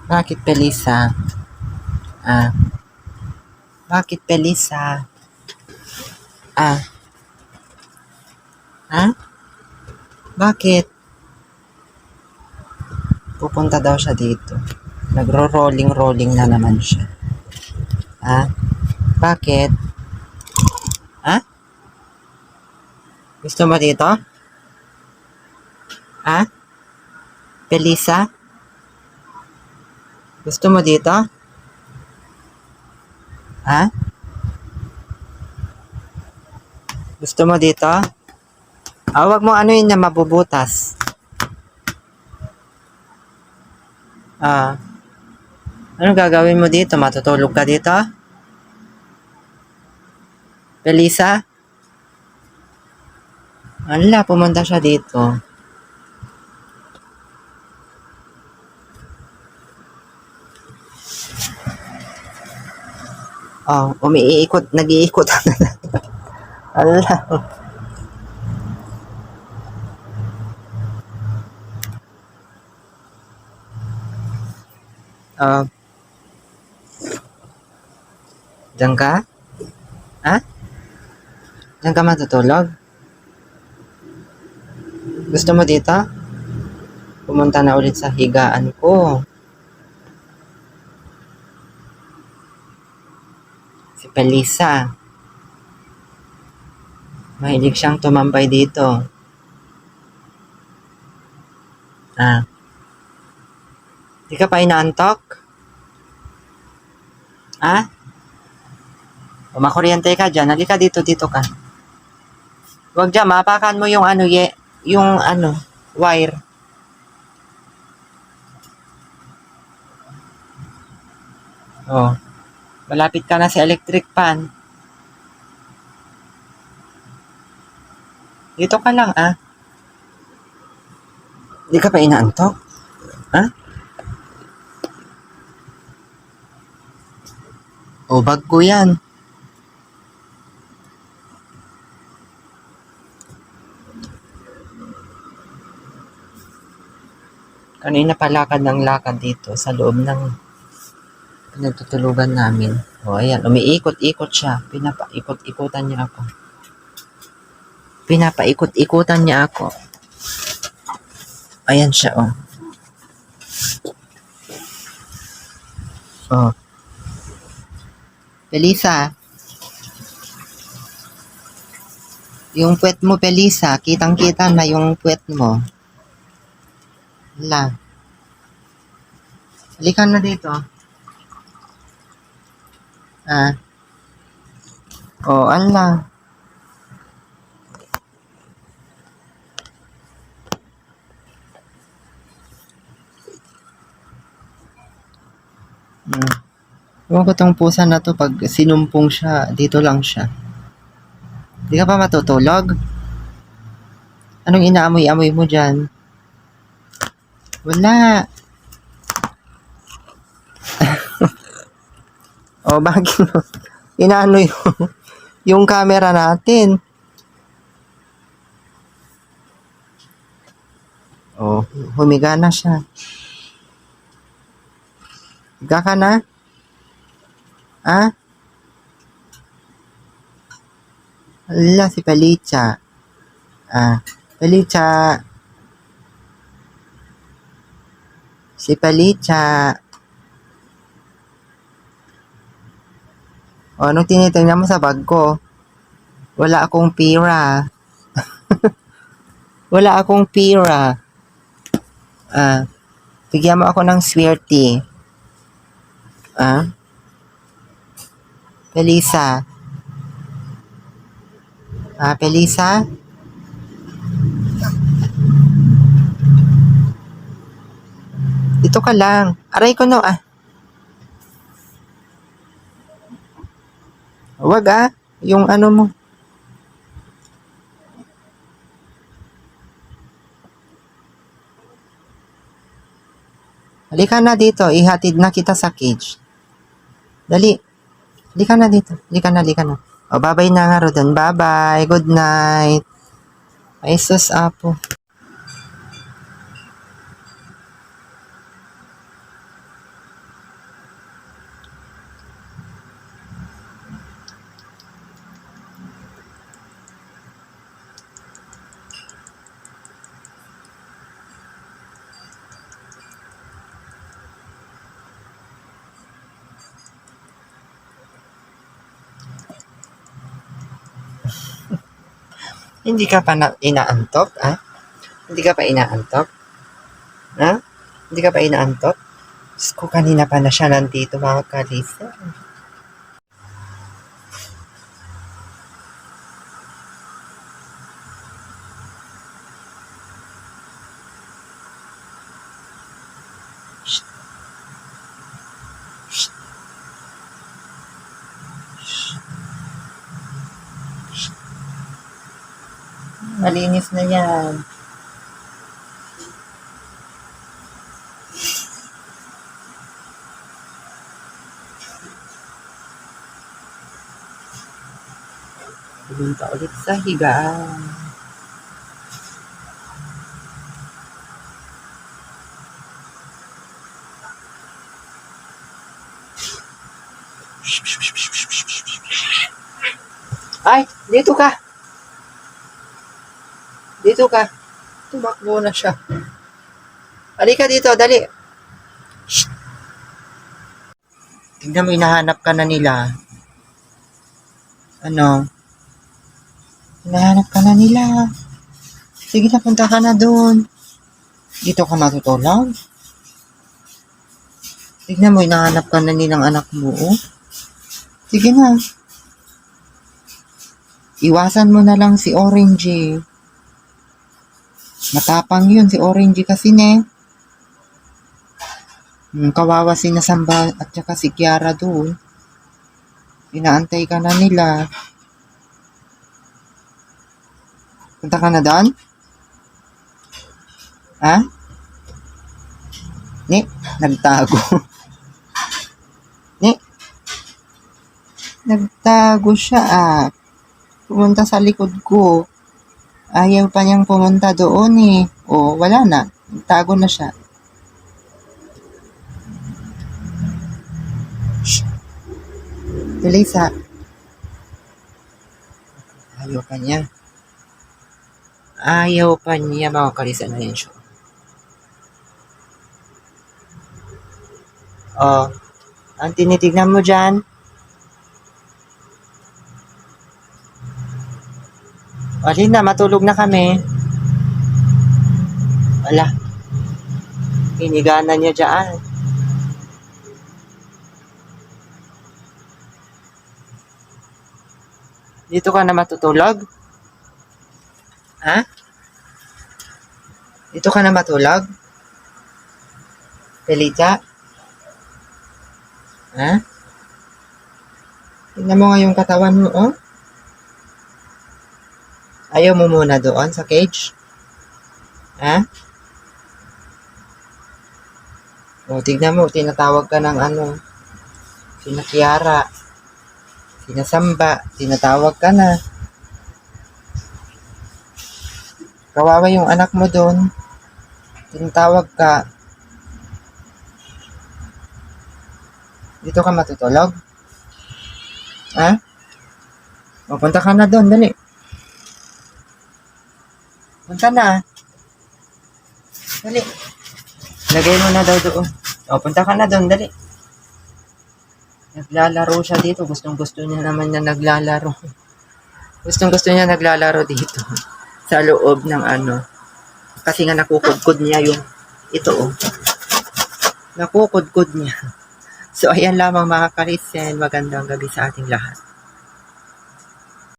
Bakit Pelisa? Ah, bakit Pelisa? Ah, ha? Bakit? Pupunta daw siya dito. Nagro-rolling-rolling na naman siya. Ah, bakit? Ah? Gusto mo dito? Ah? Pelisa? Gusto mo dito? Ah? Gusto mo dito? Ah, wag mo ano yun na mabubutas. Ah, ano gagawin mo dito? Matutulog ka dito? Pelisa? Ala, pumunta siya dito. Oh, umiikot, nag-iikot. Ala. Ah, diyan ka? Ha? Diyan ka matutulog? Gusto mo dito? Pumunta na ulit sa higaan ko. Si Pelisa. Mahilig siyang tumambay dito. Ah, di ka pa inaantok? Ah? O makuryente ka dyan. Halika dito, dito ka. Huwag dyan, mapakan mo yung ano, yung ano, wire. Oh, malapit ka na sa electric pan. Dito ka lang, ah. Di ka pa inaantok? Ah? O, bag ko yan. Kanina pa lakad ng lakad dito sa loob ng pinagtutulugan namin. O, ayan, umiikot-ikot siya. Pinapaikot-ikutan niya ako. Pinapaikot-ikutan niya ako. Ayan siya, oh. Oh. Pelisa. Yung puwet mo, Pelisa. Kitang-kita na yung puwet mo. Hala. Halika na dito. Ah. Oh, ala. Ewan ko tong pusa na to, pag sinumpong siya, dito lang siya. Di ka pa matutulog? Anong inaamoy-amoy mo dyan? Wala. O, bakit mo? Inaano yung camera natin. Oh, humiga na siya. Higa ka na? Ah? Ala, si Palicha. Ah, Palicha. Si Palicha. O, anong tinitingnan mo sa bag ko? Wala akong pira. Wala akong pira. Ah, bigyan mo ako ng swerte. Ah? Pelisa. Ah, Pelisa? Dito ka lang. Aray ko no, ah. Wag, ah. Yung ano mo. Halika na dito. Ihatid na kita sa cage. Dali. Halika na dito. Halika na, halika na. O, bye-bye na nga, Rodan. Bye-bye. Good night. Ay, sus, apo. Hindi ka pa inaantok, ah? Hindi ka pa inaantok? Ha? Hindi ka pa inaantok? Diyos ko, kanina pa na siya nandito, mga kalisa. Malinis na yan. Pumunta ulit sa higaan. Ay, dito ka. Dito ka. Tumakbo na siya. Halika dito, dali. Shh. Tignan mo, hinahanap ka na nila. Ano? Hinahanap ka na nila. Sige na, punta ka na doon. Dito ka matutulog? Tignan mo, hinahanap ka na nilang anak mo, oh. Sige na. Iwasan mo na lang si Orange. Matapang yun si Orange kasi, ne. Kawawa si Nasamba at saka si Kiara doon. Inaantay ka na nila. Punta ka na doon? Ha? Ne, nagtago. Ne, nagtago siya, ah. Pumunta sa likod ko. Ayaw pa niyang pumunta doon, eh. O, wala na. Nagtago na siya. Shh. Tulisa. Ayaw pa niya. Ayaw pa niya, mga kalisa na yun siya. Oh, ang tinitignan mo dyan? Alin na, matulog na kami. Wala. Hiniganan niya dyan. Dito ka na matutulog? Ha? Dito ka na matulog? Pelita? Ha? Tingnan mo nga yung katawan mo, oh. Ayaw mo muna doon sa cage? Ha? O, tignan mo, tinatawag ka ng ano, sina Kiara, sina Samba, tinatawag ka na. Kawawa yung anak mo doon. Tinatawag ka. Dito ka matutulog? Ha? O, punta ka na doon, dali. Punta na. Dali. Lagay mo na daw doon. O, punta ka na doon, dali. Naglalaro siya dito. Gustong-gusto niya naman na naglalaro. Gustong-gusto niya naglalaro dito. Sa loob ng ano. Kasi nga nakukudkod niya yung ito, oh. Nakukudkod niya. So, ayan lamang mga karisen. Magandang gabi sa ating lahat.